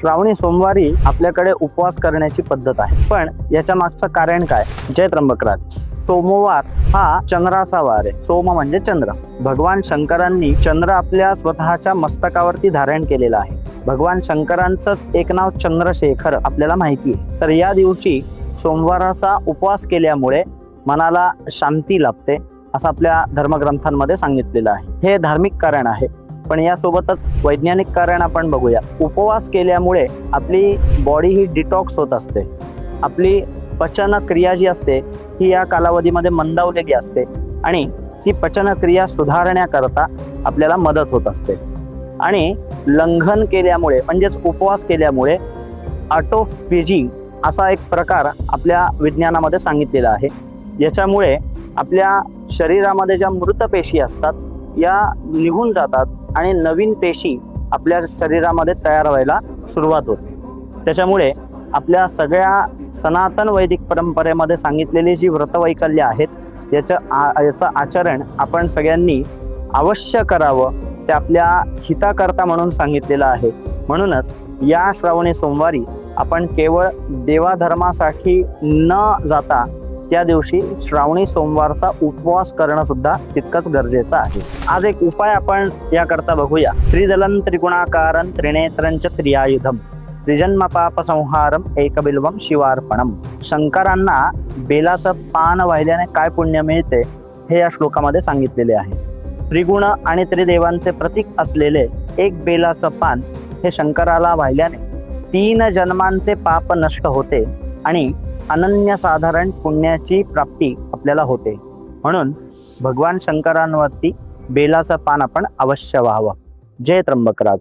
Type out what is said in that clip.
श्रावणी सोमवारी आपल्याकडे उपवास करण्याची पद्धत आहे, पण याच्या मागचं कारण काय? जय त्र्यंबकराज. सोमवार हा चंद्राचा वार आहे. सोम म्हणजे चंद्र. भगवान शंकरांनी चंद्र आपल्या स्वतःच्या मस्तकावरती धारण केलेला आहे. भगवान शंकरांचंच एक नाव चंद्रशेखर आपल्याला माहिती आहे. तर या दिवशी सोमवाराचा उपवास केल्यामुळे मनाला शांती लाभते असं आपल्या धर्मग्रंथांमध्ये सांगितलेलं आहे. हे धार्मिक कारण आहे, पण यासोबतच वैज्ञानिक कारण आपण बघूया. उपवास केल्यामुळे आपली बॉडी ही डिटॉक्स होत असते. आपली पचन क्रिया जी असते ही या कालावधीमध्ये मंदावलेली असते आणि ती पचन क्रिया सुधारण्याकरता आपल्याला मदत होत असते. आणि लंघन केल्यामुळे म्हणजेच उपवास केल्यामुळे ऑटोफेजी असा एक प्रकार आपल्या विज्ञानामध्ये सांगितलेला आहे. याच्यामुळे आपल्या शरीरामध्ये ज्या मृत पेशी असतात या निघून जातात आणि नवीन पेशी आपल्या शरीरामध्ये तयार व्हायला सुरुवात होते. त्याच्यामुळे आपल्या सगळ्या सनातन वैदिक परंपरेमध्ये सांगितलेली जी व्रतवैकल्य आहेत याचं आचरण आपण सगळ्यांनी अवश्य करावं. ते आपल्या हिताकरता म्हणून सांगितलेलं आहे. म्हणूनच या श्रावणी सोमवारी आपण केवळ देवाधर्मासाठी न जाता त्या दिवशी श्रावणी सोमवारचा उपवास करणं सुद्धा तितकंच गरजेचं आहे. आज एक उपाय आपण याकरता बघूया. त्रिदलं त्रिगुणाकारं त्रिनेत्रंच त्रियायुधम त्रिजन्म पाप संहारम एकबिल्वम शिवार्पणम. शंकरांना बेलाचं पान वाहिल्याने काय पुण्य मिळते हे या श्लोकामध्ये सांगितलेले आहे. त्रिगुण आणि त्रिदेवांचे प्रतीक असलेले एक बेलाचं पान हे शंकराला वाहिल्याने 3 जन्मांचे पाप नष्ट होते आणि अनन्यसाधारण पुण्याची प्राप्ती आपल्याला होते. म्हणून भगवान शंकरांवरती बेलाचं पान आपण अवश्य व्हावं. जय त्र्यंबकराज.